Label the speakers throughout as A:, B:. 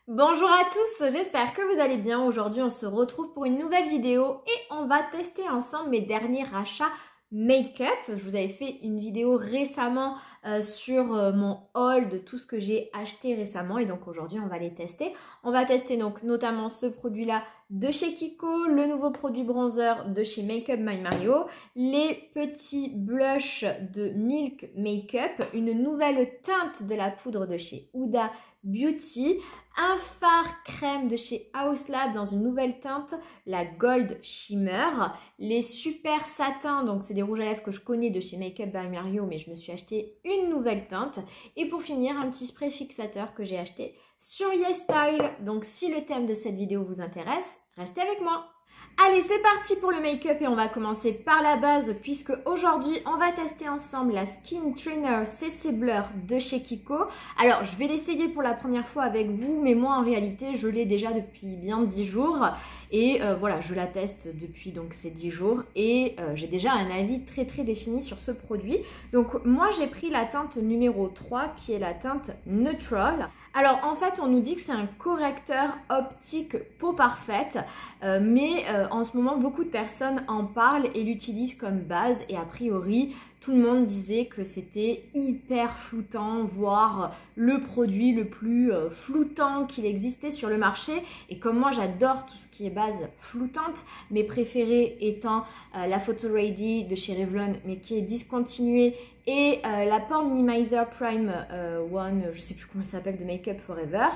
A: Bonjour à tous, j'espère que vous allez bien. Aujourd'hui, on se retrouve pour une nouvelle vidéo et on va tester ensemble mes derniers achats make-up. Je vous avais fait une vidéo récemment sur mon haul de tout ce que j'ai acheté récemment et donc aujourd'hui, on va les tester. On va tester donc notamment ce produit-là de chez Kiko, le nouveau produit bronzer de chez Makeup by Mario, les petits blushs de Milk Makeup, une nouvelle teinte de la poudre de chez Huda Beauty, un fard crème de chez House Lab dans une nouvelle teinte, la Gold Shimmer, les super satins, donc c'est des rouges à lèvres que je connais de chez Makeup by Mario, mais je me suis acheté une nouvelle teinte, et pour finir, un petit spray fixateur que j'ai acheté sur YesStyle. Donc si le thème de cette vidéo vous intéresse, restez avec moi. Allez, c'est parti pour le make-up et on va commencer par la base puisque aujourd'hui, on va tester ensemble la Skin Trainer CC Blur de chez Kiko. Alors, je vais l'essayer pour la première fois avec vous, mais moi, en réalité, je l'ai déjà depuis bien 10 jours. Et voilà, je la teste depuis donc ces 10 jours et j'ai déjà un avis très défini sur ce produit. Donc, moi, j'ai pris la teinte numéro 3 qui est la teinte Neutral. Alors en fait on nous dit que c'est un correcteur optique peau parfaite mais en ce moment beaucoup de personnes en parlent et l'utilisent comme base et a priori tout le monde disait que c'était hyper floutant, voire le produit le plus floutant qu'il existait sur le marché. Et comme moi j'adore tout ce qui est base floutante, mes préférés étant la Photo Ready de chez Revlon mais qui est discontinuée et la Pore Minimizer Prime One, je sais plus comment ça s'appelle, de Makeup Forever.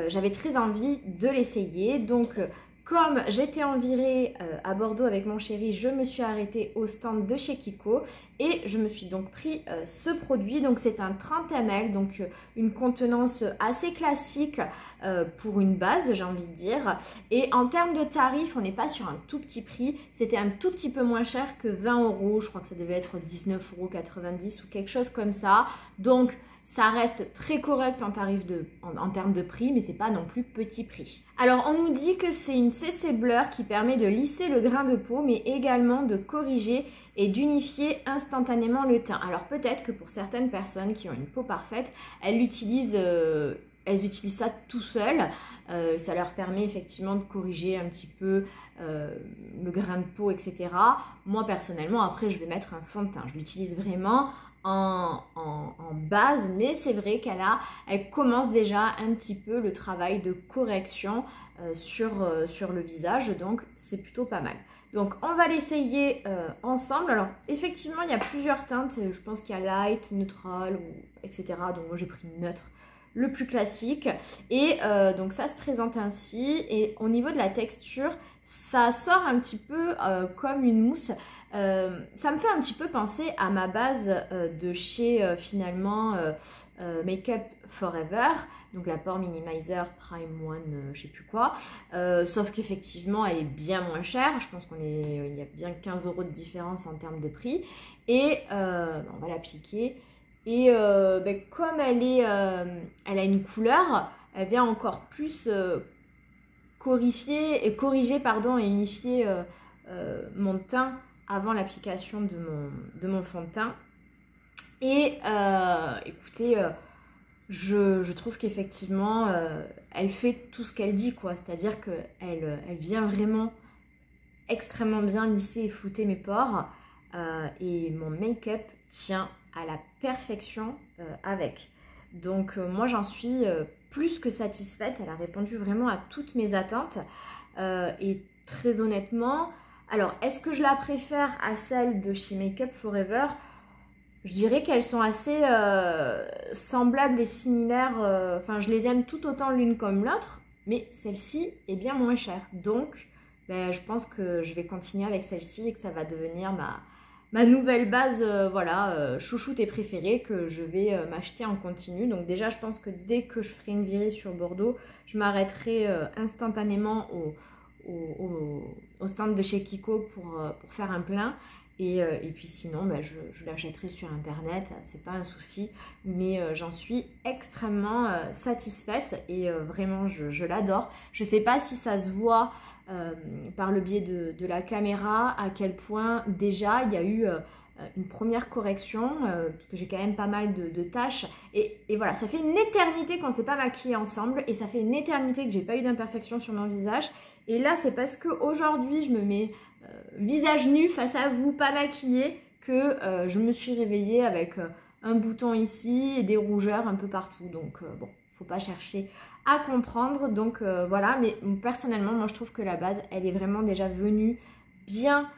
A: J'avais très envie de l'essayer. Donc, comme j'étais en virée à Bordeaux avec mon chéri, je me suis arrêtée au stand de chez Kiko et je me suis donc pris ce produit. Donc, c'est un 30 ml, donc une contenance assez classique pour une base, j'ai envie de dire. Et en termes de tarifs, on n'est pas sur un tout petit prix. C'était un tout petit peu moins cher que 20 €. Je crois que ça devait être 19,90 € ou quelque chose comme ça. Donc, ça reste très correct en termes de prix, mais c'est pas non plus petit prix. Alors, on nous dit que c'est une CC Blur qui permet de lisser le grain de peau, mais également de corriger et d'unifier instantanément le teint. Alors, peut-être que pour certaines personnes qui ont une peau parfaite, elles utilisent ça tout seules. Ça leur permet effectivement de corriger un petit peu le grain de peau, etc. Moi, personnellement, après, je vais mettre un fond de teint. Je l'utilise vraiment en base, mais c'est vrai elle commence déjà un petit peu le travail de correction sur le visage, donc c'est plutôt pas mal. Donc on va l'essayer ensemble. Alors effectivement il y a plusieurs teintes, je pense qu'il y a light, neutral, etc. Donc moi j'ai pris neutre, le plus classique. Et donc ça se présente ainsi. Et au niveau de la texture, ça sort un petit peu comme une mousse. Ça me fait un petit peu penser à ma base de chez finalement Makeup Forever. Donc la Pore Minimizer Prime One, je sais plus quoi. Sauf qu'effectivement, elle est bien moins chère. Je pense il y a bien 15 € de différence en termes de prix. Et on va l'appliquer. Et comme elle a une couleur, elle vient encore plus corriger et unifier mon teint avant l'application de mon fond de teint. Et écoutez, je trouve qu'effectivement, elle fait tout ce qu'elle dit, quoi. C'est-à-dire qu'elle vient vraiment extrêmement bien lisser et flouter mes pores. Et mon make-up tient à la perfection avec. Donc moi j'en suis plus que satisfaite, elle a répondu vraiment à toutes mes attentes et très honnêtement, alors est-ce que je la préfère à celle de chez Makeup Forever? Je dirais qu'elles sont assez semblables et similaires, enfin je les aime tout autant l'une comme l'autre, mais celle-ci est bien moins chère. Donc je pense que je vais continuer avec celle-ci et que ça va devenir ma nouvelle base, chouchoute et préférée que je vais m'acheter en continu. Donc déjà, je pense que dès que je ferai une virée sur Bordeaux, je m'arrêterai instantanément au stand de chez Kiko pour faire un plein. Et puis sinon, je l'achèterai sur internet, c'est pas un souci, mais j'en suis extrêmement satisfaite et vraiment je l'adore. Je sais pas si ça se voit par le biais de la caméra, à quel point déjà il y a eu une première correction, parce que j'ai quand même pas mal de tâches. Et voilà, ça fait une éternité qu'on ne s'est pas maquillé ensemble et ça fait une éternité que j'ai pas eu d'imperfection sur mon visage. Et là, c'est parce qu'aujourd'hui, je me mets visage nu face à vous, pas maquillée, que je me suis réveillée avec un bouton ici et des rougeurs un peu partout. Donc bon, faut pas chercher à comprendre. Donc voilà, mais personnellement, moi je trouve que la base, elle est vraiment déjà venue bien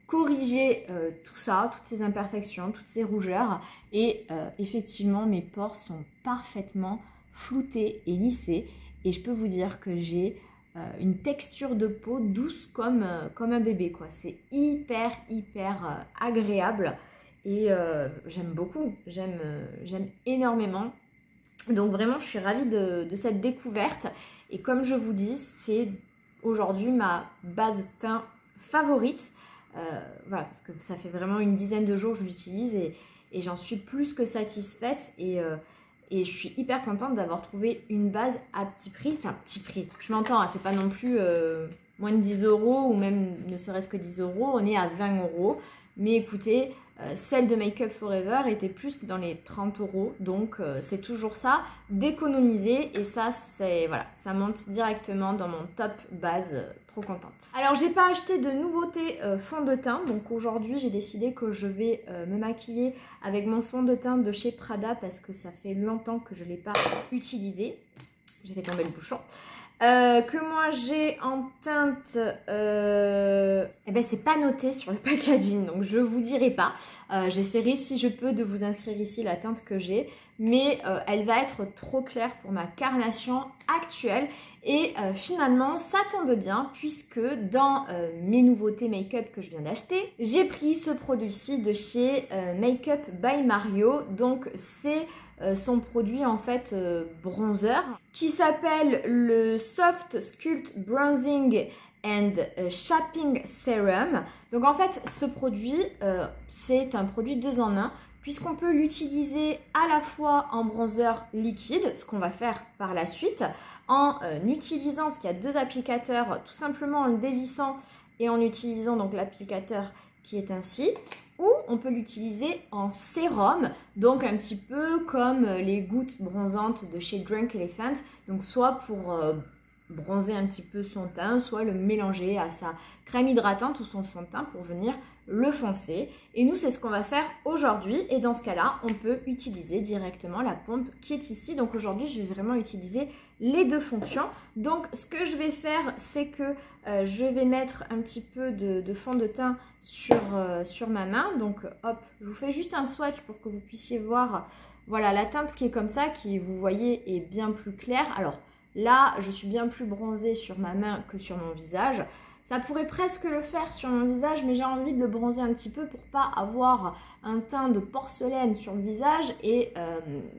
A: corriger tout ça, toutes ces imperfections, toutes ces rougeurs. Et effectivement, mes pores sont parfaitement floutés et lissés. Et je peux vous dire que j'ai une texture de peau douce comme un bébé, quoi. C'est hyper agréable et j'aime beaucoup, j'aime énormément. Donc vraiment, je suis ravie de cette découverte. Et comme je vous dis, c'est aujourd'hui ma base teint favorite. Voilà, parce que ça fait vraiment une dizaine de jours que je l'utilise et j'en suis plus que satisfaite. Et je suis hyper contente d'avoir trouvé une base à petit prix. Enfin, petit prix, je m'entends, elle ne fait pas non plus moins de 10 € ou même ne serait-ce que 10 €. On est à 20 €. Mais écoutez, celle de Make Up For Ever était plus dans les 30 €. Donc, c'est toujours ça, d'économiser. Et ça, c'est voilà, ça monte directement dans mon top base. Trop contente. Alors, j'ai pas acheté de nouveautés fond de teint. Donc, aujourd'hui, j'ai décidé que je vais me maquiller avec mon fond de teint de chez Prada parce que ça fait longtemps que je ne l'ai pas utilisé. J'ai fait tomber le bouchon. Que moi j'ai en teinte, eh ben c'est pas noté sur le packaging, donc je vous dirai pas. J'essaierai si je peux de vous inscrire ici la teinte que j'ai, mais elle va être trop claire pour ma carnation actuelle. Et finalement ça tombe bien puisque dans mes nouveautés make-up que je viens d'acheter, j'ai pris ce produit-ci de chez Make Up by Mario. Donc c'est son produit en fait bronzer qui s'appelle le Soft Sculpt Bronzing and Shaping Serum. Donc en fait ce produit c'est un produit 2 en 1 puisqu'on peut l'utiliser à la fois en bronzer liquide, ce qu'on va faire par la suite, en utilisant, parce qu'il y a 2 applicateurs, tout simplement en le dévissant et en utilisant donc l'applicateur qui est ainsi, ou on peut l'utiliser en sérum, donc un petit peu comme les gouttes bronzantes de chez Drunk Elephant, donc soit pour bronzer un petit peu son teint, soit le mélanger à sa crème hydratante ou son fond de teint pour venir le foncer. Et nous, c'est ce qu'on va faire aujourd'hui. Et dans ce cas-là, on peut utiliser directement la pompe qui est ici. Donc aujourd'hui, je vais vraiment utiliser les 2 fonctions. Donc ce que je vais faire, c'est que je vais mettre un petit peu de fond de teint sur ma main. Donc hop, je vous fais juste un swatch pour que vous puissiez voir, voilà, la teinte qui est comme ça, qui vous voyez est bien plus claire. Alors là, je suis bien plus bronzée sur ma main que sur mon visage. Ça pourrait presque le faire sur mon visage, mais j'ai envie de le bronzer un petit peu pour pas avoir un teint de porcelaine sur le visage et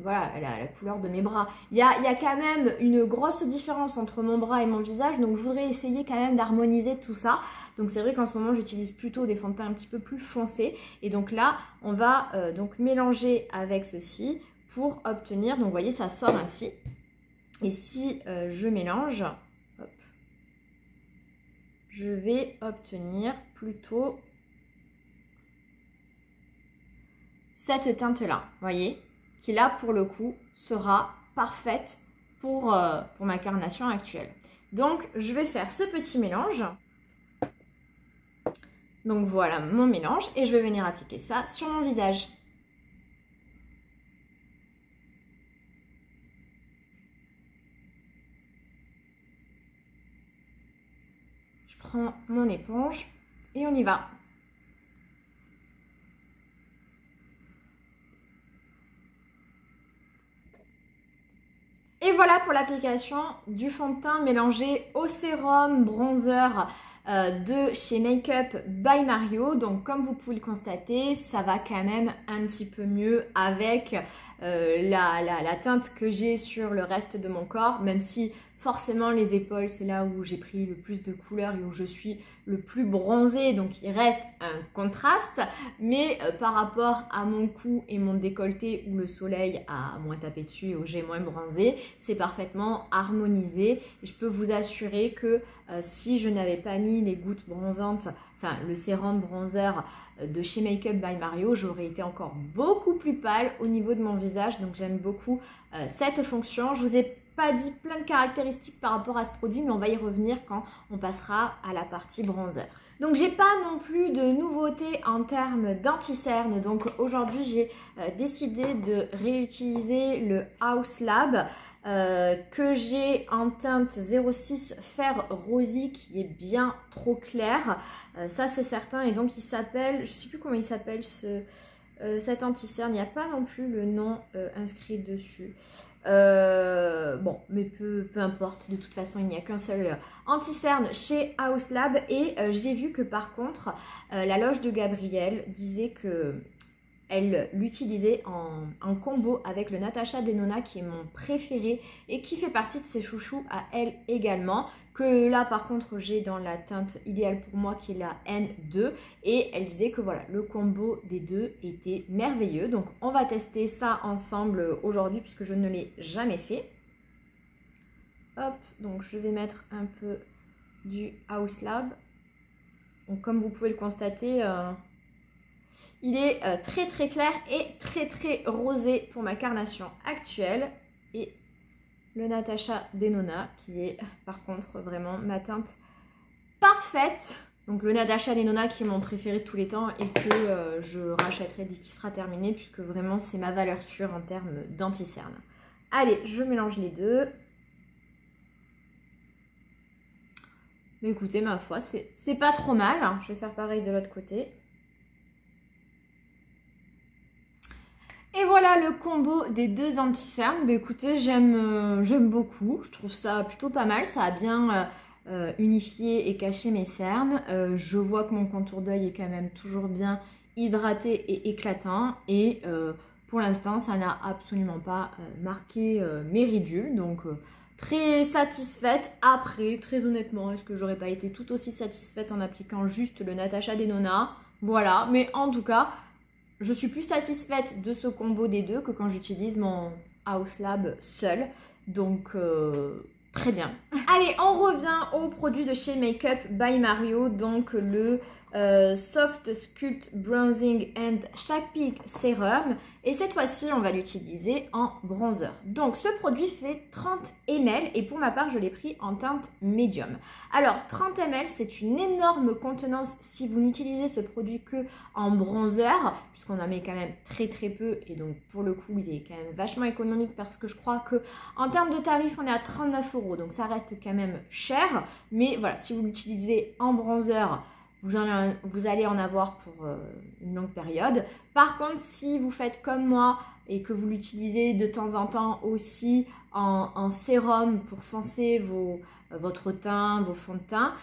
A: voilà, la couleur de mes bras. Il y a quand même une grosse différence entre mon bras et mon visage, donc je voudrais essayer quand même d'harmoniser tout ça. Donc c'est vrai qu'en ce moment, j'utilise plutôt des fonds de teint un petit peu plus foncés. Et donc là, on va donc mélanger avec ceci pour obtenir, donc vous voyez, ça sort ainsi. Et si je mélange, hop, je vais obtenir plutôt cette teinte-là, voyez, qui là, pour le coup, sera parfaite pour ma carnation actuelle. Donc, je vais faire ce petit mélange. Donc, voilà mon mélange et je vais venir appliquer ça sur mon visage. Prends mon éponge et on y va. Et voilà pour l'application du fond de teint mélangé au sérum bronzer de chez Make Up by Mario. Donc comme vous pouvez le constater, ça va quand même un petit peu mieux avec la teinte que j'ai sur le reste de mon corps, même si forcément les épaules c'est là où j'ai pris le plus de couleurs et où je suis le plus bronzée, donc il reste un contraste, mais par rapport à mon cou et mon décolleté où le soleil a moins tapé dessus et où j'ai moins bronzé, c'est parfaitement harmonisé. Et je peux vous assurer que si je n'avais pas mis les gouttes bronzantes, enfin le sérum bronzer de chez Makeup by Mario, j'aurais été encore beaucoup plus pâle au niveau de mon visage. Donc j'aime beaucoup cette fonction. Je vous ai pas dit plein de caractéristiques par rapport à ce produit, mais on va y revenir quand on passera à la partie bronzer. Donc j'ai pas non plus de nouveautés en termes d'anti-cerne. Donc aujourd'hui j'ai décidé de réutiliser le Haus Lab que j'ai en teinte 06 Fer Rosy qui est bien trop clair. Ça c'est certain, et donc il s'appelle, je sais plus comment il s'appelle cet anti-cerne, il n'y a pas non plus le nom inscrit dessus. Bon, mais peu importe, de toute façon il n'y a qu'un seul anti-cerne chez Haus Lab. Et j'ai vu que par contre la loge de Gabrielle disait que elle l'utilisait en combo avec le Natasha Denona qui est mon préféré et qui fait partie de ses chouchous à elle également, que là par contre j'ai dans la teinte idéale pour moi qui est la N2, et elle disait que voilà, le combo des deux était merveilleux. Donc on va tester ça ensemble aujourd'hui puisque je ne l'ai jamais fait. Hop, donc je vais mettre un peu du Haus Lab. Donc comme vous pouvez le constater, il est très très clair et très très rosé pour ma carnation actuelle. Et le Natasha Denona qui est par contre vraiment ma teinte parfaite. Donc le Natasha Denona qui est mon préféré de tous les temps et que je rachèterai dès qu'il sera terminé, puisque vraiment c'est ma valeur sûre en termes d'anti-cerne. Allez, je mélange les deux. Mais écoutez, ma foi, c'est pas trop mal. Je vais faire pareil de l'autre côté. Et voilà le combo des deux anti-cernes. Bah, écoutez, j'aime beaucoup. Je trouve ça plutôt pas mal. Ça a bien unifié et caché mes cernes. Je vois que mon contour d'œil est quand même toujours bien hydraté et éclatant. Et pour l'instant, ça n'a absolument pas marqué mes ridules. Donc très satisfaite. Après, très honnêtement, est-ce que j'aurais pas été tout aussi satisfaite en appliquant juste le Natasha Denona? Voilà, mais en tout cas, je suis plus satisfaite de ce combo des deux que quand j'utilise mon Haus Lab seul. Donc, très bien. Allez, on revient au produit de chez Makeup by Mario. Donc, le Soft Sculpt Bronzing and Shake Peak Serum. Et cette fois-ci, on va l'utiliser en bronzer. Donc, ce produit fait 30 ml et pour ma part, je l'ai pris en teinte médium. Alors, 30 ml, c'est une énorme contenance si vous n'utilisez ce produit que en bronzer, puisqu'on en met quand même très très peu. Et donc, pour le coup, il est quand même vachement économique parce que je crois que en termes de tarifs, on est à 39 €. Donc, ça reste quand même cher. Mais voilà, si vous l'utilisez en bronzer, vous allez en avoir pour une longue période. Par contre, si vous faites comme moi et que vous l'utilisez de temps en temps aussi en sérum pour foncer votre teint, vos fonds de teint,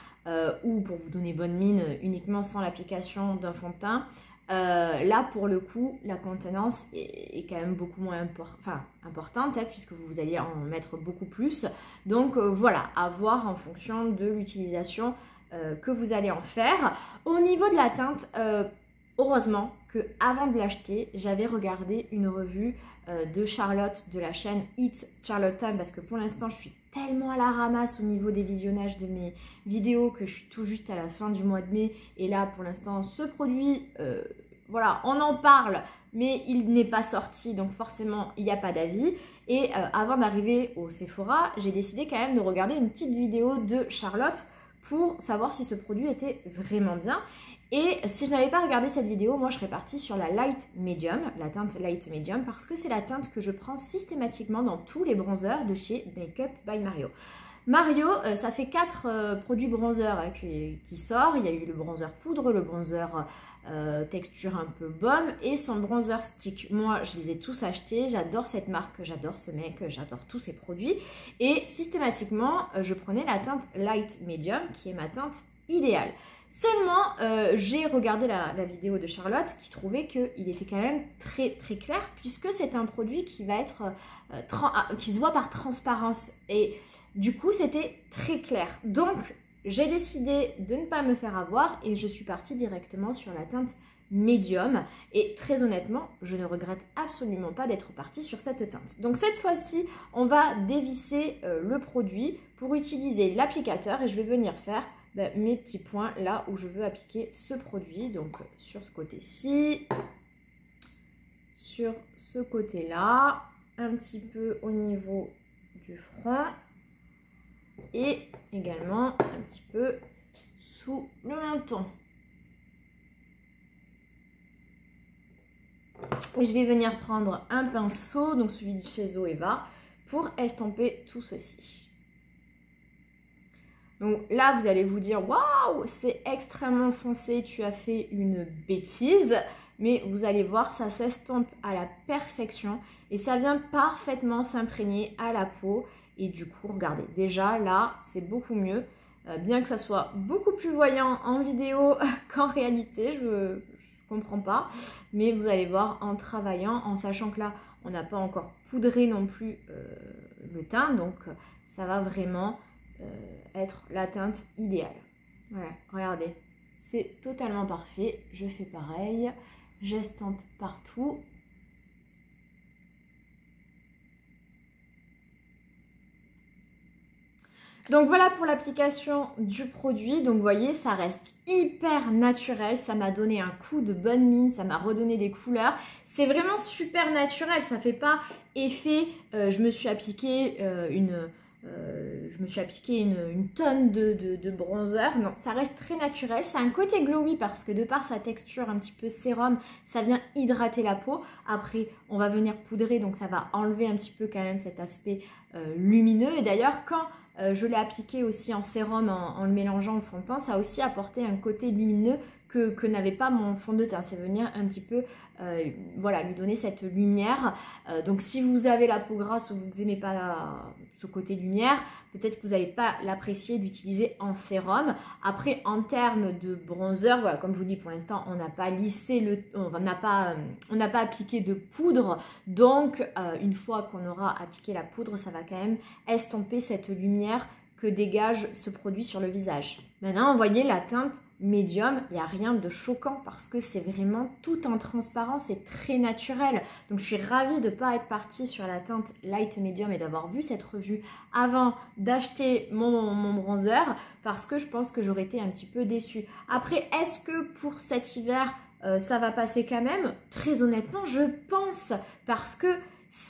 A: ou pour vous donner bonne mine uniquement sans l'application d'un fond de teint, là pour le coup la contenance est quand même beaucoup moins importante puisque vous allez en mettre beaucoup plus. Donc voilà, à voir en fonction de l'utilisation que vous allez en faire. Au niveau de la teinte, heureusement que avant de l'acheter, j'avais regardé une revue de Charlotte de la chaîne It's Charlotte Time, parce que pour l'instant je suis tellement à la ramasse au niveau des visionnages de mes vidéos que je suis tout juste à la fin du mois de mai. Et là pour l'instant ce produit, voilà, on en parle mais il n'est pas sorti, donc forcément il n'y a pas d'avis. Et avant d'arriver au Sephora, j'ai décidé quand même de regarder une petite vidéo de Charlotte pour savoir si ce produit était vraiment bien. Et si je n'avais pas regardé cette vidéo, moi je serais partie sur la Light Medium, la teinte Light Medium, parce que c'est la teinte que je prends systématiquement dans tous les bronzers de chez Makeup by Mario. Mario, ça fait 4 produits bronzer qui sortent. Il y a eu le bronzer poudre, le bronzer texture un peu baume et son bronzer stick. Moi, je les ai tous achetés. J'adore cette marque, j'adore ce mec, j'adore tous ces produits. Et systématiquement, je prenais la teinte Light Medium qui est ma teinte idéale. Seulement, j'ai regardé la vidéo de Charlotte qui trouvait qu'il était quand même très très clair, puisque c'est un produit qui va être qui se voit par transparence. Et du coup, c'était très clair. Donc, j'ai décidé de ne pas me faire avoir et je suis partie directement sur la teinte médium. Et très honnêtement, je ne regrette absolument pas d'être partie sur cette teinte. Donc cette fois-ci, on va dévisser le produit pour utiliser l'applicateur et je vais venir faire mes petits points là où je veux appliquer ce produit. Donc sur ce côté-ci, sur ce côté-là, un petit peu au niveau du front et également un petit peu sous le menton. Et je vais venir prendre un pinceau, donc celui de chez Zoeva, pour estomper tout ceci. Donc là, vous allez vous dire, waouh, c'est extrêmement foncé, tu as fait une bêtise. Mais vous allez voir, ça s'estompe à la perfection et ça vient parfaitement s'imprégner à la peau. Et du coup, regardez, déjà là, c'est beaucoup mieux. Bien que ça soit beaucoup plus voyant en vidéo qu'en réalité, je comprends pas. Mais vous allez voir, en travaillant, en sachant que là, on n'a pas encore poudré non plus le teint. Donc, ça va vraiment être la teinte idéale. Voilà, regardez, c'est totalement parfait. Je fais pareil. J'estompe partout. Donc voilà pour l'application du produit. Donc vous voyez, ça reste hyper naturel. Ça m'a donné un coup de bonne mine. Ça m'a redonné des couleurs. C'est vraiment super naturel. Ça fait pas effet. Je me suis appliqué une tonne de bronzer. Non, ça reste très naturel. C'est un côté glowy parce que de par sa texture un petit peu sérum, ça vient hydrater la peau. Après, on va venir poudrer, donc ça va enlever un petit peu quand même cet aspect lumineux. Et d'ailleurs, quand je l'ai appliqué aussi en sérum en le mélangeant au fond de teint, ça a aussi apporté un côté lumineux que n'avait pas mon fond de teint. C'est venir un petit peu voilà, lui donner cette lumière. Donc si vous avez la peau grasse ou vous n'aimez pas ce côté lumière, peut-être que vous n'allez pas l'apprécier d'utiliser en sérum. Après, en termes de bronzer, voilà, comme je vous dis, pour l'instant, on n'a pas lissé on n'a pas appliqué de poudre. Donc, une fois qu'on aura appliqué la poudre, ça va quand même estomper cette lumière que dégage ce produit sur le visage. Maintenant, vous voyez la teinte médium, il n'y a rien de choquant parce que c'est vraiment tout en transparence et très naturel. Donc je suis ravie de ne pas être partie sur la teinte light médium et d'avoir vu cette revue avant d'acheter mon bronzer parce que je pense que j'aurais été un petit peu déçue. Après, est-ce que pour cet hiver, ça va passer quand même? Très honnêtement, je pense parce que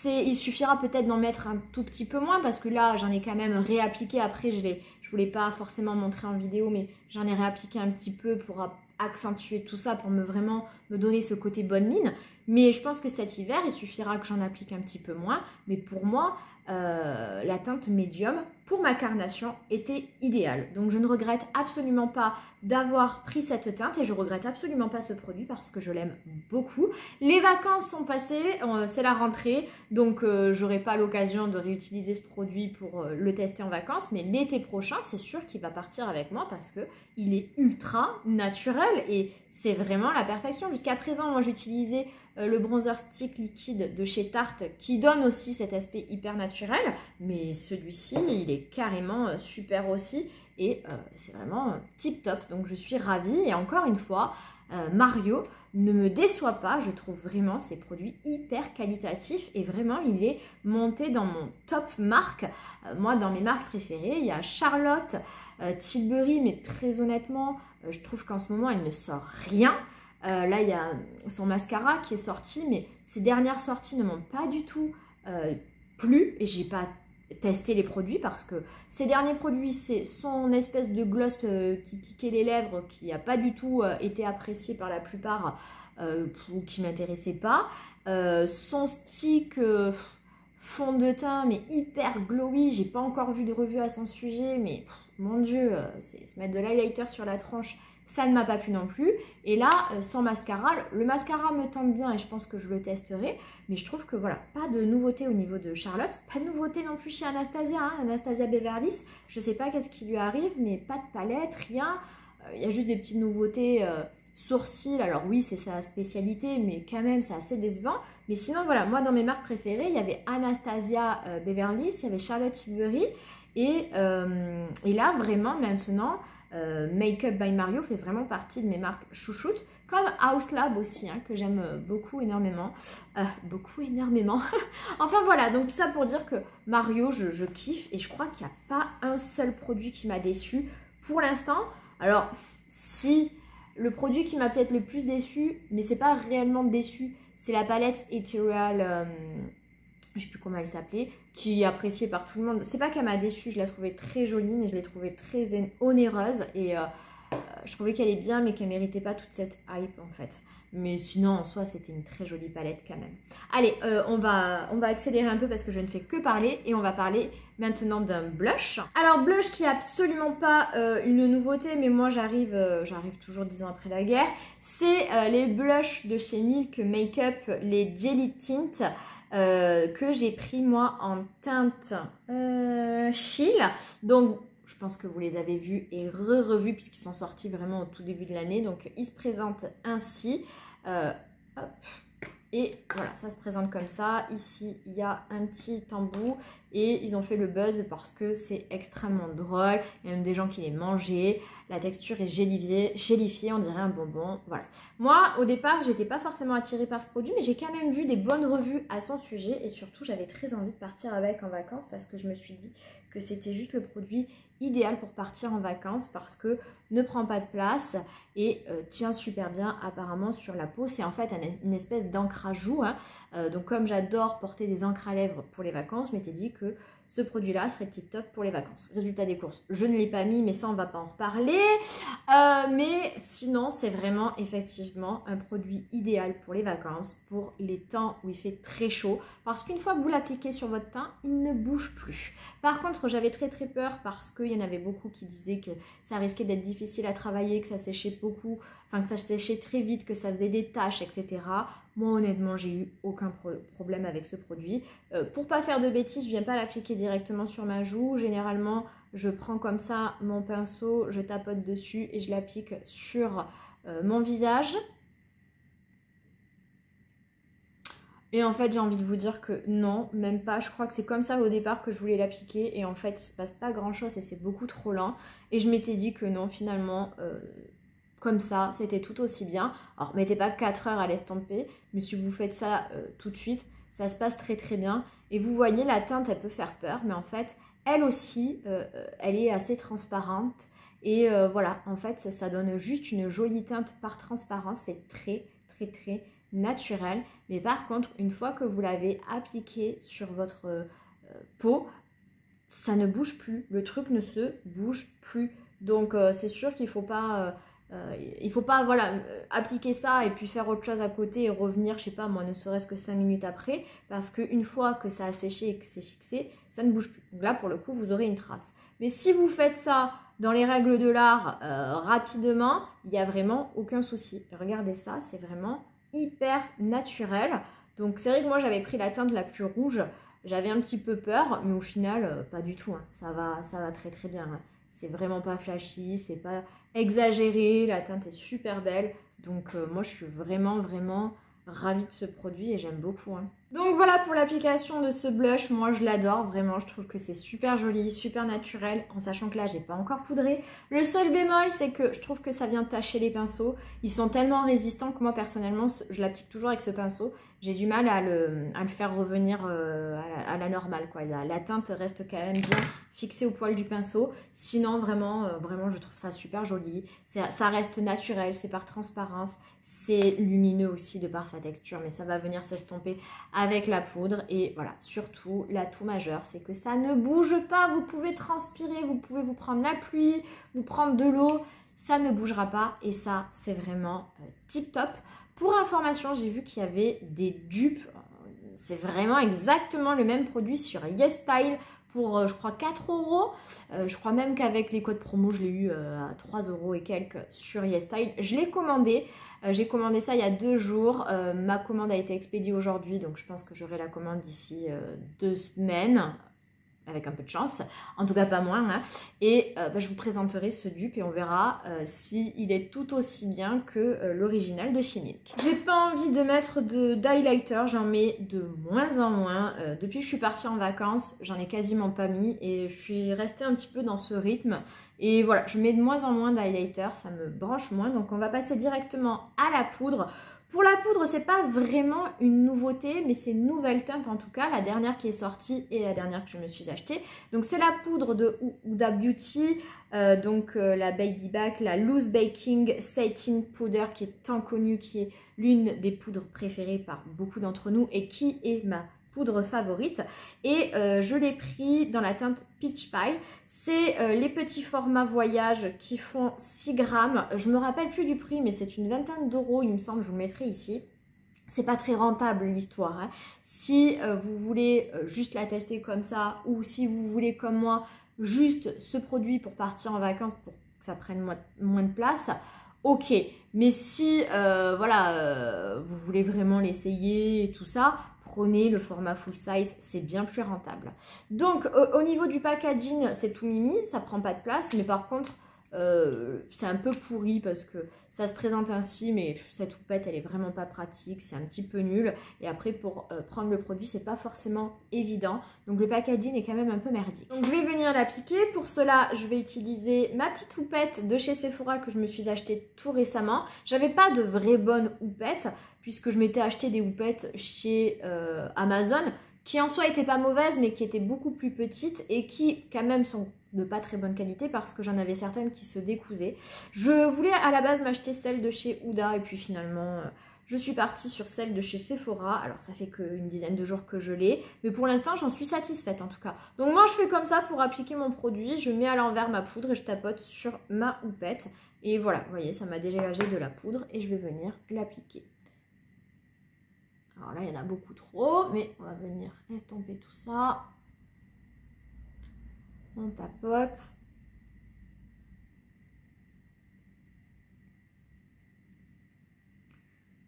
A: il suffira peut-être d'en mettre un tout petit peu moins parce que là, j'en ai quand même réappliqué. Après, je voulais pas forcément montrer en vidéo, mais j'en ai réappliqué un petit peu pour accentuer tout ça, pour vraiment me donner ce côté bonne mine. Mais je pense que cet hiver, il suffira que j'en applique un petit peu moins. Mais pour moi, la teinte médium, pour ma carnation, était idéale. Donc je ne regrette absolument pas d'avoir pris cette teinte et je regrette absolument pas ce produit parce que je l'aime beaucoup. Les vacances sont passées, c'est la rentrée, donc j'aurai pas l'occasion de réutiliser ce produit pour le tester en vacances, mais l'été prochain, c'est sûr qu'il va partir avec moi parce que il est ultra naturel et c'est vraiment la perfection. Jusqu'à présent, moi j'utilisais le bronzer stick liquide de chez Tarte qui donne aussi cet aspect hyper naturel, mais celui-ci il est carrément super aussi et c'est vraiment tip top, donc je suis ravie. Et encore une fois, Mario ne me déçoit pas, je trouve vraiment ces produits hyper qualitatifs et vraiment il est monté dans mon top marque. Moi dans mes marques préférées, il y a Charlotte Tilbury, mais très honnêtement je trouve qu'en ce moment elle ne sort rien. Là il y a son mascara qui est sorti, mais ses dernières sorties ne m'ont pas du tout plu et j'ai pas testé les produits parce que ces derniers produits, c'est son espèce de gloss qui piquait les lèvres qui n'a pas du tout été apprécié par la plupart ou qui m'intéressait pas. Son stick fond de teint mais hyper glowy, j'ai pas encore vu de revue à son sujet, mais mon dieu, c'est se mettre de l'highlighter sur la tronche, ça ne m'a pas plu non plus. Et là, son mascara, le mascara me tente bien et je pense que je le testerai. Mais je trouve que voilà, pas de nouveauté au niveau de Charlotte. Pas de nouveauté non plus chez Anastasia, hein, Anastasia Beverly Hills. Je sais pas qu'est-ce qui lui arrive, mais pas de palette, rien. Il y a juste des petites nouveautés sourcils. Alors oui, c'est sa spécialité, mais quand même, c'est assez décevant. Mais sinon, voilà, moi, dans mes marques préférées, il y avait Anastasia Beverly Hills, il y avait Charlotte Tilbury. Et là, vraiment, maintenant... Make Up by Mario fait vraiment partie de mes marques chouchoutes, comme House Lab aussi, hein, que j'aime beaucoup énormément. Enfin voilà, donc tout ça pour dire que Mario, je kiffe et je crois qu'il n'y a pas un seul produit qui m'a déçu, pour l'instant. Alors, si le produit qui m'a peut-être le plus déçu, mais c'est pas réellement déçu, c'est la palette Ethereal, je sais plus comment elle s'appelait, qui est appréciée par tout le monde. C'est pas qu'elle m'a déçue, je la trouvais très jolie, mais je l'ai trouvée très onéreuse et je trouvais qu'elle est bien, mais qu'elle méritait pas toute cette hype en fait. Mais sinon, en soi, c'était une très jolie palette quand même. Allez, on va accélérer un peu parce que je ne fais que parler et on va parler maintenant d'un blush. Alors, blush qui est absolument pas une nouveauté, mais moi j'arrive toujours 10 ans après la guerre. C'est les blushs de chez Milk Makeup, les Jelly Tint. Que j'ai pris moi en teinte Chill. Donc je pense que vous les avez vus et revus puisqu'ils sont sortis vraiment au tout début de l'année. Donc ils se présentent ainsi. Hop. Et voilà, ça se présente comme ça. Ici, il y a un petit embout et ils ont fait le buzz parce que c'est extrêmement drôle. Il y a même des gens qui les mangeaient. La texture est gélifiée, on dirait un bonbon. Voilà. Moi, au départ, j'étais pas forcément attirée par ce produit, mais j'ai quand même vu des bonnes revues à son sujet. Et surtout, j'avais très envie de partir avec en vacances parce que je me suis dit que c'était juste le produit idéal pour partir en vacances parce que ne prend pas de place et tient super bien apparemment sur la peau. C'est en fait une espèce d'encre à joues. Hein. Donc comme j'adore porter des encres à lèvres pour les vacances, je m'étais dit que ce produit-là serait tip top pour les vacances. Résultat des courses, je ne l'ai pas mis, mais ça on va pas en reparler. Mais sinon, c'est vraiment effectivement un produit idéal pour les vacances, pour les temps où il fait très chaud. Parce qu'une fois que vous l'appliquez sur votre teint, il ne bouge plus. Par contre, j'avais très peur parce qu'il y en avait beaucoup qui disaient que ça risquait d'être difficile à travailler, que ça séchait beaucoup, enfin que ça séchait très vite, que ça faisait des taches, etc. Moi, honnêtement, j'ai eu aucun problème avec ce produit. Pour pas faire de bêtises, je viens pas l'appliquer directement sur ma joue. Généralement, je prends comme ça mon pinceau, je tapote dessus et je l'applique sur mon visage. Et en fait, j'ai envie de vous dire que non, même pas. Je crois que c'est comme ça au départ que je voulais l'appliquer. Et en fait, il se passe pas grand-chose et c'est beaucoup trop lent. Et je m'étais dit que non, finalement, comme ça, c'était tout aussi bien. Alors, mettez pas 4 heures à l'estomper. Mais si vous faites ça tout de suite, ça se passe très bien. Et vous voyez, la teinte, elle peut faire peur. Mais en fait, elle aussi, elle est assez transparente. Et voilà, en fait, ça donne juste une jolie teinte par transparence. C'est très naturel, mais par contre une fois que vous l'avez appliqué sur votre peau, ça ne bouge plus, le truc ne se bouge plus, donc c'est sûr qu'il faut pas voilà, appliquer ça et puis faire autre chose à côté et revenir, je sais pas moi, ne serait-ce que 5 minutes après, parce qu'une fois que ça a séché et que c'est fixé, ça ne bouge plus. Donc là pour le coup vous aurez une trace, mais si vous faites ça dans les règles de l'art rapidement, il n'y a vraiment aucun souci. Regardez ça, c'est vraiment hyper naturel. Donc c'est vrai que moi j'avais pris la teinte la plus rouge, j'avais un petit peu peur, mais au final pas du tout, hein. Ça va très bien, hein. C'est vraiment pas flashy, c'est pas exagéré, la teinte est super belle, donc moi je suis vraiment ravie de ce produit et j'aime beaucoup, hein. Donc voilà pour l'application de ce blush, moi je l'adore vraiment, je trouve que c'est super joli, super naturel, en sachant que là j'ai pas encore poudré. Le seul bémol c'est que je trouve que ça vient tacher les pinceaux, ils sont tellement résistants que moi personnellement je l'applique toujours avec ce pinceau, j'ai du mal à le faire revenir à la normale quoi. La teinte reste quand même bien fixée au poil du pinceau, sinon vraiment je trouve ça super joli, ça reste naturel, c'est par transparence, c'est lumineux aussi de par sa texture, mais ça va venir s'estomper avec la poudre. Et voilà, surtout l'atout majeur, c'est que ça ne bouge pas. Vous pouvez transpirer, vous pouvez vous prendre la pluie, vous prendre de l'eau, ça ne bougera pas et ça c'est vraiment tip top. Pour information, j'ai vu qu'il y avait des dupes, c'est vraiment exactement le même produit sur YesStyle pour je crois 4 €. Je crois même qu'avec les codes promo je l'ai eu à 3 € et quelques sur YesStyle. Je l'ai commandé, j'ai commandé ça il y a 2 jours, ma commande a été expédiée aujourd'hui, donc je pense que j'aurai la commande d'ici 2 semaines. Avec un peu de chance, en tout cas pas moins, hein. Et je vous présenterai ce dupe et on verra s'il est tout aussi bien que l'original de chez Milk. J'ai pas envie de mettre d'highlighter, j'en mets de moins en moins. Depuis que je suis partie en vacances, j'en ai quasiment pas mis et je suis restée un petit peu dans ce rythme. Et voilà, je mets de moins en moins d'highlighter, ça me branche moins. Donc on va passer directement à la poudre. Pour la poudre, c'est pas vraiment une nouveauté, mais c'est une nouvelle teinte en tout cas, la dernière qui est sortie et la dernière que je me suis achetée. Donc c'est la poudre de Huda Beauty, la Baby Back, la Loose Baking Satin Powder qui est tant connue, qui est l'une des poudres préférées par beaucoup d'entre nous et qui est ma poudre favorite. Et je l'ai pris dans la teinte Peach Pie. C'est les petits formats voyage qui font 6 grammes. Je me rappelle plus du prix, mais c'est une vingtaine d'euros, il me semble, je vous le mettrai ici. C'est pas très rentable l'histoire, hein. Si vous voulez juste la tester comme ça, ou si vous voulez comme moi, juste ce produit pour partir en vacances, pour que ça prenne moins de place, ok. Mais si vous voulez vraiment l'essayer et tout ça, prenez le format full size, c'est bien plus rentable. Donc au niveau du packaging, c'est tout mimi, ça prend pas de place, mais par contre c'est un peu pourri parce que ça se présente ainsi, mais cette houppette elle est vraiment pas pratique, c'est un petit peu nul. Et après pour prendre le produit, c'est pas forcément évident. Donc le packaging est quand même un peu merdique. Donc je vais venir l'appliquer. Pour cela, je vais utiliser ma petite houppette de chez Sephora que je me suis achetée tout récemment. J'avais pas de vraie bonne houppette puisque je m'étais acheté des houpettes chez Amazon qui en soi n'étaient pas mauvaises mais qui étaient beaucoup plus petites et qui quand même sont de pas très bonne qualité parce que j'en avais certaines qui se décousaient. Je voulais à la base m'acheter celle de chez Huda et puis finalement je suis partie sur celle de chez Sephora. Alors ça fait qu'une dizaine de jours que je l'ai, mais pour l'instant j'en suis satisfaite en tout cas. Donc moi je fais comme ça pour appliquer mon produit, je mets à l'envers ma poudre et je tapote sur ma houppette. Et voilà, vous voyez, ça m'a dégagé de la poudre et je vais venir l'appliquer. Alors là, il y en a beaucoup trop, mais on va venir estomper tout ça. On tapote.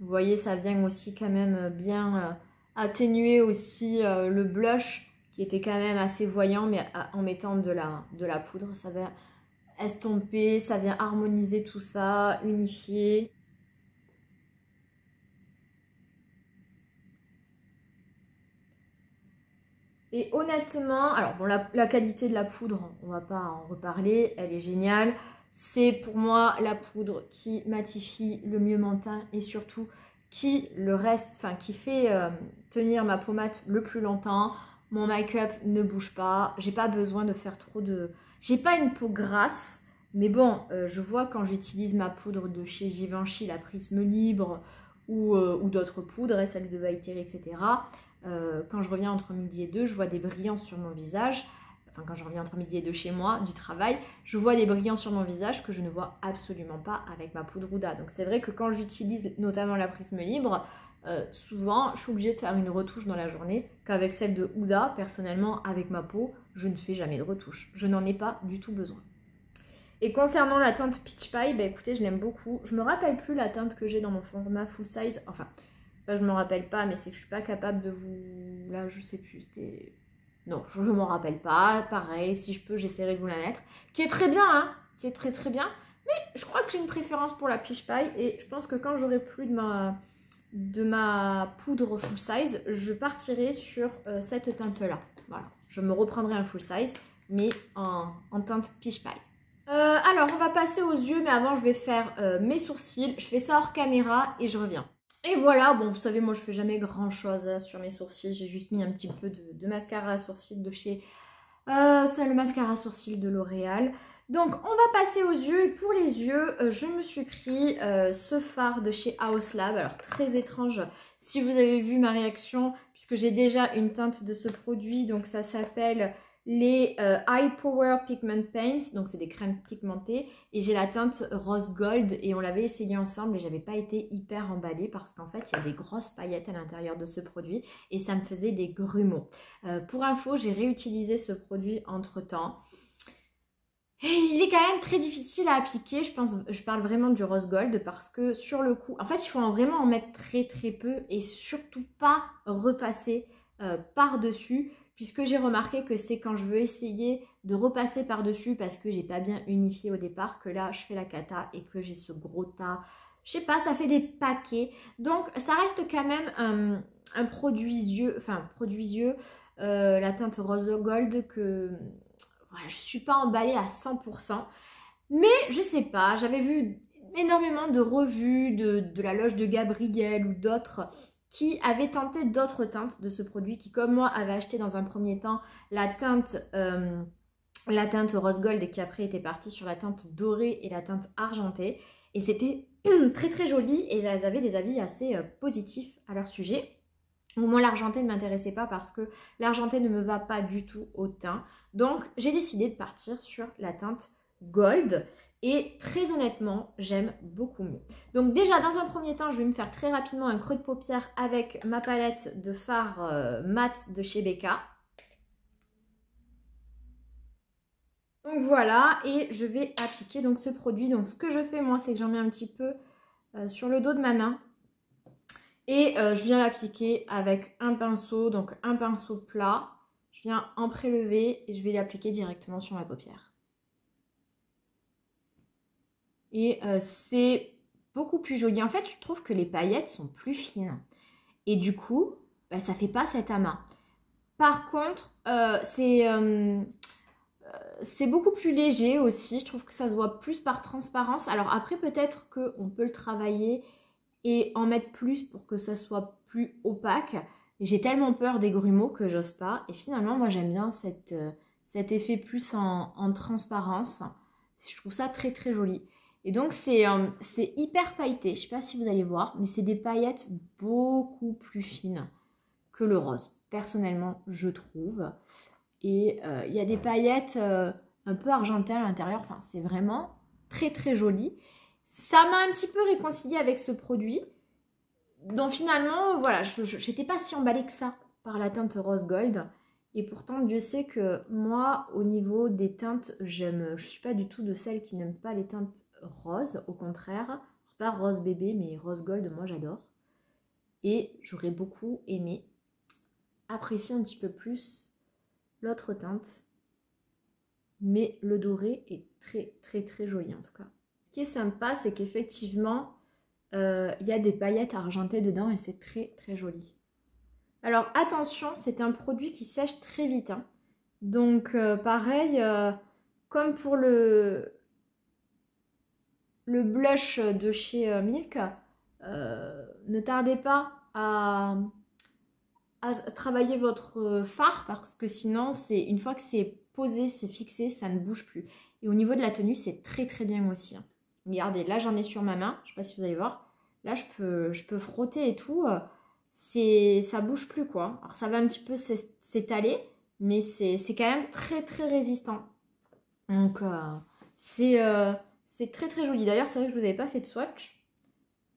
A: Vous voyez, ça vient aussi quand même bien atténuer aussi le blush qui était quand même assez voyant, mais en mettant de la poudre, ça vient estomper, ça vient harmoniser tout ça, unifier. Et honnêtement, alors bon, la qualité de la poudre, on va pas en reparler, elle est géniale. C'est pour moi la poudre qui matifie le mieux mon teint et surtout qui fait tenir ma pommade le plus longtemps. Mon make-up ne bouge pas, j'ai pas besoin de faire trop de... J'ai pas une peau grasse, mais bon, je vois quand j'utilise ma poudre de chez Givenchy, la Prisme Libre ou d'autres poudres, et celle de By Terry, etc. Quand je reviens entre midi et 2, je vois des brillants sur mon visage. Enfin, quand je reviens entre midi et 2 chez moi, du travail, je vois des brillants sur mon visage que je ne vois absolument pas avec ma poudre Huda. Donc c'est vrai que quand j'utilise notamment la Prisme Libre, souvent je suis obligée de faire une retouche dans la journée, qu'avec celle de Huda, personnellement, avec ma peau, je ne fais jamais de retouche. Je n'en ai pas du tout besoin. Et concernant la teinte Peach Pie, bah écoutez, je l'aime beaucoup. Je me rappelle plus la teinte que j'ai dans mon format full size. Enfin, je me rappelle pas, mais c'est que je suis pas capable de vous... Là, je sais plus, c'était... Non, je ne m'en rappelle pas. Pareil, si je peux, j'essaierai de vous la mettre. Qui est très bien, hein. Qui est très très bien. Mais je crois que j'ai une préférence pour la Peach Pie. Et je pense que quand j'aurai plus de ma poudre full size, je partirai sur cette teinte-là. Voilà. Je me reprendrai un full size, mais en teinte Peach Pie. Alors, on va passer aux yeux, mais avant, je vais faire mes sourcils. Je fais ça hors caméra et je reviens. Et voilà, bon, vous savez, moi, je fais jamais grand-chose sur mes sourcils. J'ai juste mis un petit peu de mascara à sourcils de chez... c'est le mascara à sourcils de L'Oréal. Donc, on va passer aux yeux. Et pour les yeux, je me suis pris ce fard de chez House Lab. Alors, très étrange si vous avez vu ma réaction, puisque j'ai déjà une teinte de ce produit. Donc, ça s'appelle... les High Power Pigment Paint, donc c'est des crèmes pigmentées, et j'ai la teinte Rose Gold et on l'avait essayé ensemble et j'avais pas été hyper emballée parce qu'en fait il y a des grosses paillettes à l'intérieur de ce produit et ça me faisait des grumeaux. Pour info, j'ai réutilisé ce produit entre temps. Et il est quand même très difficile à appliquer, je parle vraiment du Rose Gold parce que sur le coup, en fait il faut vraiment en mettre très très peu et surtout pas repasser par-dessus. Puisque j'ai remarqué que c'est quand je veux essayer de repasser par-dessus parce que j'ai pas bien unifié au départ que là je fais la cata et que j'ai ce gros tas. Je sais pas, ça fait des paquets. Donc ça reste quand même un produit yeux, la teinte Rose Gold que voilà, je suis pas emballée à 100%. Mais je sais pas, j'avais vu énormément de revues de la loge de Gabriel ou d'autres qui avaient tenté d'autres teintes de ce produit, qui comme moi avait acheté dans un premier temps la teinte rose gold et qui après était partie sur la teinte dorée et la teinte argentée. Et c'était très très joli et elles avaient des avis assez positifs à leur sujet. Au moins l'argenté ne m'intéressait pas parce que l'argenté ne me va pas du tout au teint. Donc j'ai décidé de partir sur la teinte gold et très honnêtement j'aime beaucoup mieux. Donc déjà dans un premier temps je vais me faire très rapidement un creux de paupière avec ma palette de fard mat de chez Becca. Donc voilà, et je vais appliquer donc ce produit. Donc ce que je fais moi, c'est que j'en mets un petit peu sur le dos de ma main. Et je viens l'appliquer avec un pinceau, donc un pinceau plat. Je viens en prélever et je vais l'appliquer directement sur ma paupière. Et c'est beaucoup plus joli. En fait, je trouve que les paillettes sont plus fines. Et du coup, bah, ça fait pas cet amas. Par contre, c'est beaucoup plus léger aussi, je trouve que ça se voit plus par transparence. Alors après peut-être qu'on peut le travailler et en mettre plus pour que ça soit plus opaque. J'ai tellement peur des grumeaux que j'ose pas. Et finalement moi j'aime bien cet effet plus en transparence. Je trouve ça très très joli. Et donc c'est hyper pailleté, je sais pas si vous allez voir, mais c'est des paillettes beaucoup plus fines que le rose. Personnellement je trouve. Et il y a des paillettes un peu argentées à l'intérieur. Enfin, c'est vraiment très très joli. Ça m'a un petit peu réconciliée avec ce produit. Donc finalement, voilà, je n'étais pas si emballée que ça par la teinte rose gold. Et pourtant, Dieu sait que moi, au niveau des teintes, je ne suis pas du tout de celles qui n'aiment pas les teintes roses. Au contraire, pas rose bébé, mais rose gold, moi j'adore. Et j'aurais beaucoup aimé apprécier un petit peu plus l'autre teinte, mais le doré est très très très joli en tout cas. Ce qui est sympa, c'est qu'effectivement il y a des paillettes argentées dedans et c'est très très joli. Alors attention, c'est un produit qui sèche très vite, hein. Donc pareil, comme pour le blush de chez Milk, ne tardez pas à travailler votre fard parce que sinon, une fois que c'est posé, c'est fixé, ça ne bouge plus. Et au niveau de la tenue, c'est très très bien aussi, hein. Regardez, là j'en ai sur ma main, je ne sais pas si vous allez voir. Là je peux frotter et tout, ça bouge plus quoi. Alors ça va un petit peu s'étaler, mais c'est quand même très très résistant. Donc c'est très très joli. D'ailleurs c'est vrai que je ne vous avais pas fait de swatch.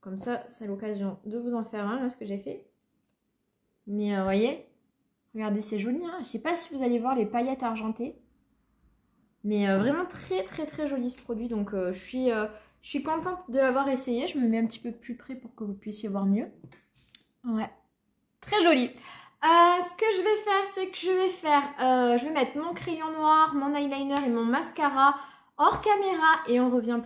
A: Comme ça, c'est l'occasion de vous en faire un, là ce que j'ai fait. Mais vous voyez, regardez, c'est joli, hein. Je sais pas si vous allez voir les paillettes argentées. Mais vraiment très très très joli ce produit. Donc je suis contente de l'avoir essayé. Je me mets un petit peu plus près pour que vous puissiez voir mieux. Ouais, très joli. Ce que je vais faire, c'est que je vais mettre mon crayon noir, mon eyeliner et mon mascara hors caméra. Et on revient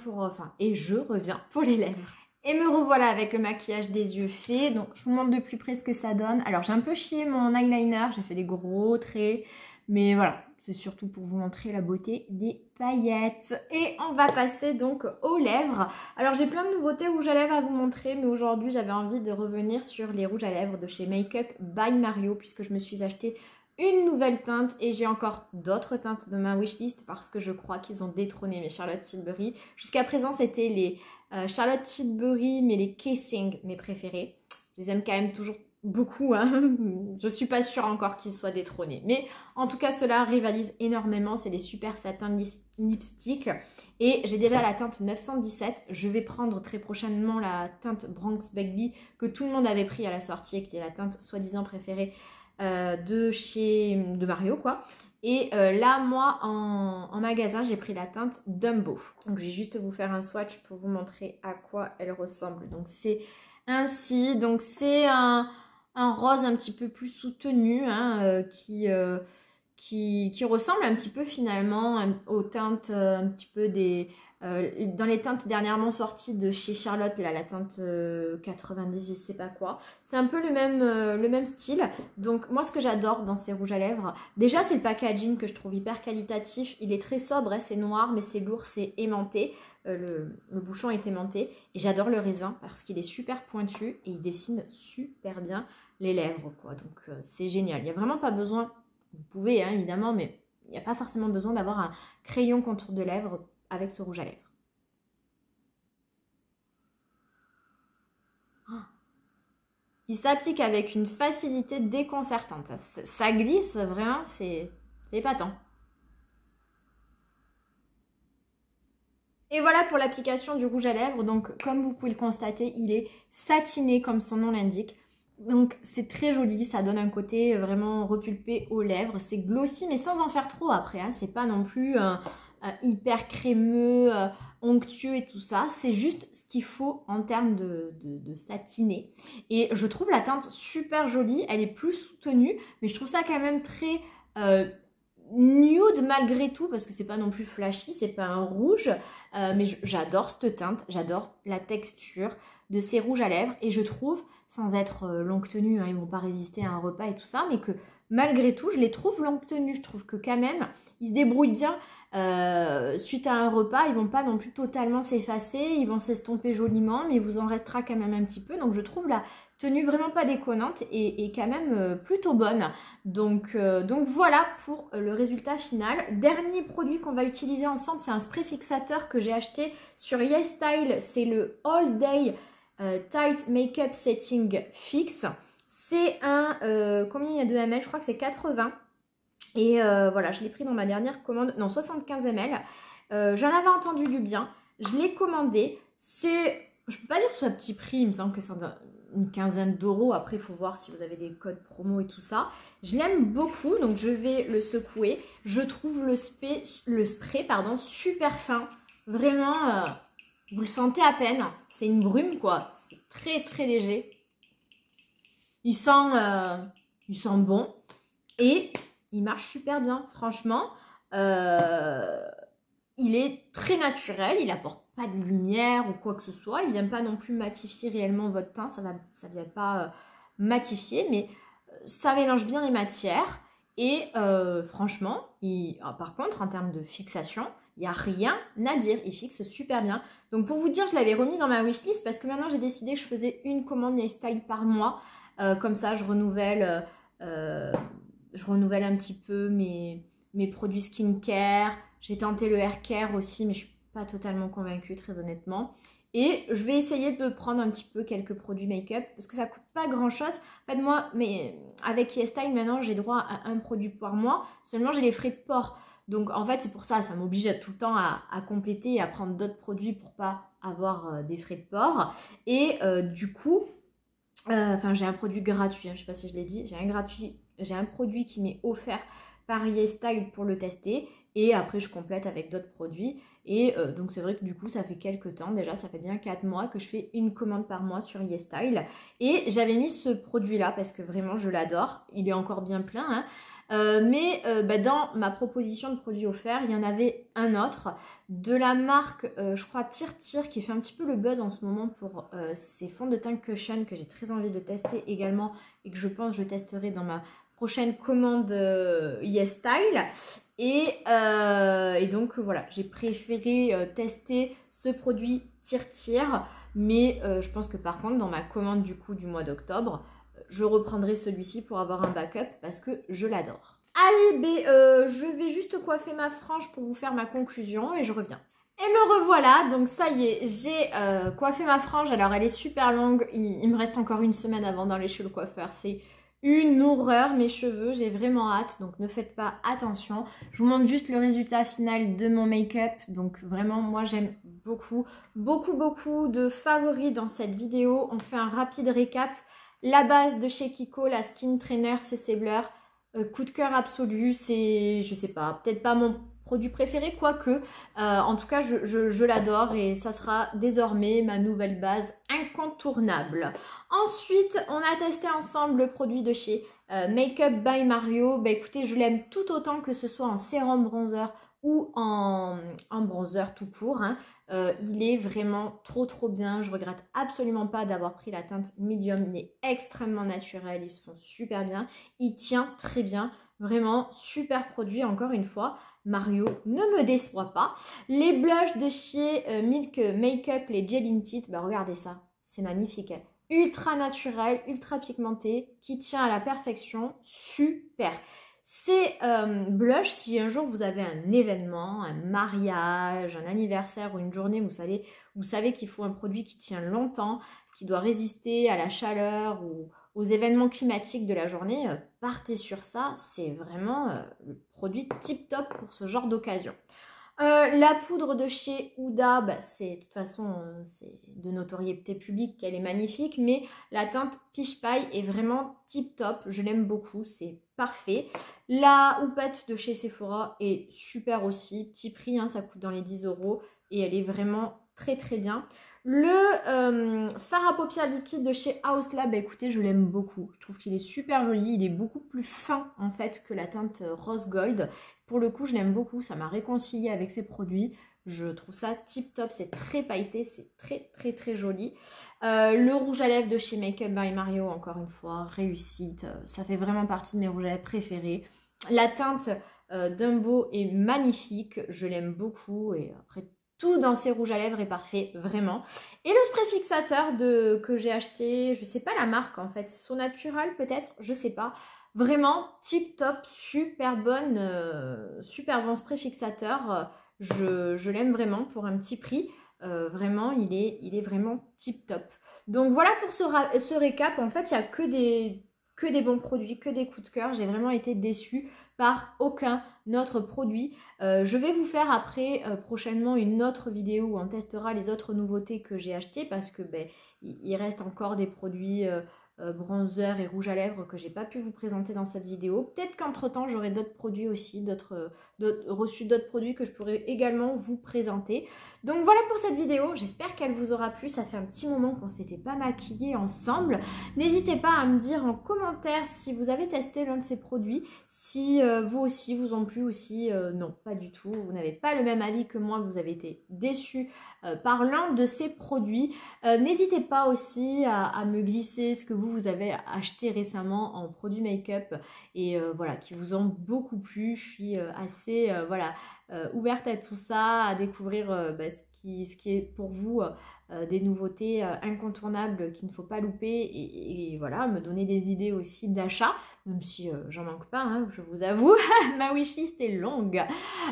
A: et je reviens pour les lèvres. Et me revoilà avec le maquillage des yeux fait. Donc je vous montre de plus près ce que ça donne. Alors j'ai un peu chié mon eyeliner, j'ai fait des gros traits. Mais voilà, c'est surtout pour vous montrer la beauté des paillettes. Et on va passer donc aux lèvres. Alors j'ai plein de nouveautés rouges à lèvres à vous montrer. Mais aujourd'hui j'avais envie de revenir sur les rouges à lèvres de chez Make Up by Mario. Puisque je me suis acheté une nouvelle teinte. Et j'ai encore d'autres teintes de ma wishlist. Parce que je crois qu'ils ont détrôné mes Charlotte Tilbury. Jusqu'à présent c'était les Charlotte Tilbury, mais les Kissing, mes préférés. Je les aime quand même toujours beaucoup, hein. Je suis pas sûre encore qu'ils soient détrônés. Mais en tout cas, ceux-là rivalisent énormément. C'est des super satin lipstick. Et j'ai déjà la teinte 917. Je vais prendre très prochainement la teinte Bronx Baby que tout le monde avait pris à la sortie et qui est la teinte soi-disant préférée de Mario, quoi. Et là, moi, en magasin, j'ai pris la teinte Dumbo. Donc, je vais juste vous faire un swatch pour vous montrer à quoi elle ressemble. Donc, c'est ainsi. Donc, c'est un rose un petit peu plus soutenu, hein, qui qui ressemble un petit peu finalement aux teintes un petit peu des... dans les teintes dernièrement sorties de chez Charlotte, là, la teinte 90, je sais pas quoi. C'est un peu le même style. Donc moi ce que j'adore dans ces rouges à lèvres, déjà c'est le packaging que je trouve hyper qualitatif. Il est très sobre, hein, c'est noir mais c'est lourd, c'est aimanté. Le bouchon est aimanté. Et j'adore le raisin parce qu'il est super pointu et il dessine super bien les lèvres, quoi. Donc c'est génial. Il n'y a vraiment pas besoin, vous pouvez hein, évidemment, mais il n'y a pas forcément besoin d'avoir un crayon contour de lèvres avec ce rouge à lèvres. Il s'applique avec une facilité déconcertante. Ça glisse vraiment, c'est épatant. Et voilà pour l'application du rouge à lèvres. Donc comme vous pouvez le constater, il est satiné comme son nom l'indique. Donc c'est très joli, ça donne un côté vraiment repulpé aux lèvres. C'est glossy mais sans en faire trop après. Hein. C'est pas non plus hyper crémeux, onctueux et tout ça. C'est juste ce qu'il faut en termes de satiné. Et je trouve la teinte super jolie. Elle est plus soutenue, mais je trouve ça quand même très nude malgré tout, parce que c'est pas non plus flashy, c'est pas un rouge. Mais j'adore cette teinte, j'adore la texture de ces rouges à lèvres. Et je trouve, sans être longue tenue, hein, ils vont pas résister à un repas et tout ça, mais que malgré tout, je les trouve longue tenue. Je trouve que quand même, ils se débrouillent bien. Suite à un repas, ils vont pas non plus totalement s'effacer, ils vont s'estomper joliment, mais il vous en restera quand même un petit peu. Donc je trouve la tenue vraiment pas déconnante et quand même plutôt bonne. Donc voilà pour le résultat final. Dernier produit qu'on va utiliser ensemble, c'est un spray fixateur que j'ai acheté sur YesStyle. C'est le All Day Tight Makeup Setting Fix. C'est un, combien il y a de ml? Je crois que c'est 80. Et voilà, je l'ai pris dans ma dernière commande, non 75 ml. J'en avais entendu du bien, je l'ai commandé. C'est, je peux pas dire que ce soit petit prix, il me semble que c'est une quinzaine d'euros. Après, il faut voir si vous avez des codes promo et tout ça. Je l'aime beaucoup, donc je vais le secouer. Je trouve le spray super fin. Vraiment, vous le sentez à peine. C'est une brume, quoi. C'est très, très léger. Il sent bon. Et il marche super bien, franchement. Il est très naturel, il apporte pas de lumière ou quoi que ce soit. Il vient pas non plus matifier réellement votre teint, ça vient pas matifier, mais ça mélange bien les matières. Et franchement, par contre, en termes de fixation, il n'y a rien à dire. Il fixe super bien. Donc pour vous dire, je l'avais remis dans ma wishlist parce que maintenant j'ai décidé que je faisais une commande YesStyle par mois. Comme ça, je renouvelle un petit peu mes produits skincare. J'ai tenté le hair care aussi, mais je ne suis pas totalement convaincue, très honnêtement. Et je vais essayer de prendre un petit peu quelques produits make-up parce que ça coûte pas grand-chose. En fait, moi, mais avec YesStyle, maintenant, j'ai droit à un produit par mois. Seulement, j'ai les frais de port. Donc, en fait, c'est pour ça. Ça m'oblige tout le temps à compléter et à prendre d'autres produits pour pas avoir des frais de port. Et du coup, j'ai un produit gratuit. Hein, je ne sais pas si je l'ai dit. J'ai un produit qui m'est offert par YesStyle pour le tester et après je complète avec d'autres produits et donc c'est vrai que du coup ça fait quelques temps déjà, ça fait bien 4 mois que je fais une commande par mois sur YesStyle et j'avais mis ce produit là parce que vraiment je l'adore, il est encore bien plein hein. Dans ma proposition de produits offerts, il y en avait un autre de la marque, je crois Tir qui fait un petit peu le buzz en ce moment pour ses fonds de teint Cushion que j'ai très envie de tester également et que je pense que je testerai dans ma prochaine commande YesStyle. Et donc voilà, j'ai préféré tester ce produit Tir, mais je pense que par contre dans ma commande du coup du mois d'octobre, je reprendrai celui-ci pour avoir un backup parce que je l'adore. Allez, je vais juste coiffer ma frange pour vous faire ma conclusion et je reviens. Et me revoilà, donc ça y est, j'ai coiffé ma frange. Alors elle est super longue, il me reste encore une semaine avant d'aller chez le coiffeur. C'est une horreur mes cheveux, j'ai vraiment hâte, donc ne faites pas attention. Je vous montre juste le résultat final de mon make-up. Donc vraiment, moi j'aime beaucoup de favoris dans cette vidéo. On fait un rapide récap. La base de chez Kiko, la Skin Trainer CC Blur, coup de cœur absolu. C'est, je sais pas, peut-être pas mon produit préféré, quoique en tout cas je l'adore et ça sera désormais ma nouvelle base incontournable. Ensuite on a testé ensemble le produit de chez Makeup by Mario. Bah écoutez, je l'aime tout autant que ce soit en sérum bronzer ou en bronzer tout court, hein. Il est vraiment trop bien. Je regrette absolument pas d'avoir pris la teinte medium. Il est extrêmement naturel, ils se font super bien, il tient très bien, vraiment super produit. Encore une fois, Mario ne me déçoit pas. Les blushs de chez Milk Makeup, les Gel Tinted, bah regardez ça, c'est magnifique, hein. Ultra naturel, ultra pigmenté, qui tient à la perfection, super. Ces blushs, si un jour vous avez un événement, un mariage, un anniversaire ou une journée, vous savez qu'il faut un produit qui tient longtemps, qui doit résister à la chaleur ou aux événements climatiques de la journée, partez sur ça, c'est vraiment le produit tip top pour ce genre d'occasion. La poudre de chez Huda, bah, de toute façon, c'est de notoriété publique qu'elle est magnifique, mais la teinte Peach Pie est vraiment tip top, je l'aime beaucoup, c'est parfait. La houppette de chez Sephora est super aussi, petit prix, hein, ça coûte dans les 10 € et elle est vraiment très bien. Le fard à paupières liquide de chez House Lab, bah, écoutez, je l'aime beaucoup. Je trouve qu'il est super joli, il est beaucoup plus fin en fait que la teinte Rose Gold. Pour le coup, je l'aime beaucoup, ça m'a réconcilié avec ces produits. Je trouve ça tip top, c'est très pailleté, c'est très joli. Le rouge à lèvres de chez Makeup by Mario, encore une fois, réussite. Ça fait vraiment partie de mes rouges à lèvres préférés. La teinte Dumbo est magnifique, je l'aime beaucoup et après tout dans ces rouges à lèvres est parfait, vraiment. Et le spray fixateur que j'ai acheté, je sais pas la marque en fait, So Natural peut-être, je sais pas. Vraiment tip top, super bon spray fixateur. Je l'aime vraiment pour un petit prix. Vraiment, il est vraiment tip top. Donc voilà pour ce récap. En fait, il n'y a que des bons produits, que des coups de cœur. J'ai vraiment été déçue par aucun autre produit. Je vais vous faire après prochainement une autre vidéo où on testera les autres nouveautés que j'ai achetées parce que il reste encore des produits bronzer et rouge à lèvres que j'ai pas pu vous présenter dans cette vidéo. Peut-être qu'entre temps j'aurai d'autres produits aussi, reçu d'autres produits que je pourrai également vous présenter. Donc voilà pour cette vidéo, j'espère qu'elle vous aura plu. Ça fait un petit moment qu'on s'était pas maquillés ensemble. N'hésitez pas à me dire en commentaire si vous avez testé l'un de ces produits, si vous aussi vous ont plu aussi. Non, pas du tout, vous n'avez pas le même avis que moi, vous avez été déçus par l'un de ces produits. N'hésitez pas aussi à me glisser ce que vous avez acheté récemment en produits make-up et voilà, qui vous ont beaucoup plu. Je suis assez ouverte à tout ça, à découvrir ce qui est pour vous des nouveautés incontournables qu'il ne faut pas louper et voilà, me donner des idées aussi d'achat, même si j'en manque pas, hein, je vous avoue, ma wishlist est longue.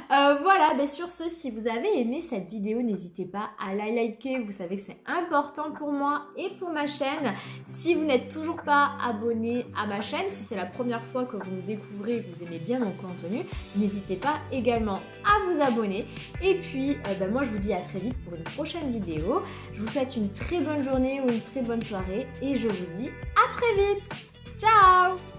A: Voilà, sur ce, si vous avez aimé cette vidéo, n'hésitez pas à la liker, vous savez que c'est important pour moi et pour ma chaîne. Si vous n'êtes toujours pas abonné à ma chaîne, si c'est la première fois que vous me découvrez et que vous aimez bien mon contenu, n'hésitez pas également à vous abonner. Et puis, moi je vous dis à très vite pour une prochaine vidéo. Je vous souhaite une très bonne journée ou une très bonne soirée et je vous dis à très vite. Ciao!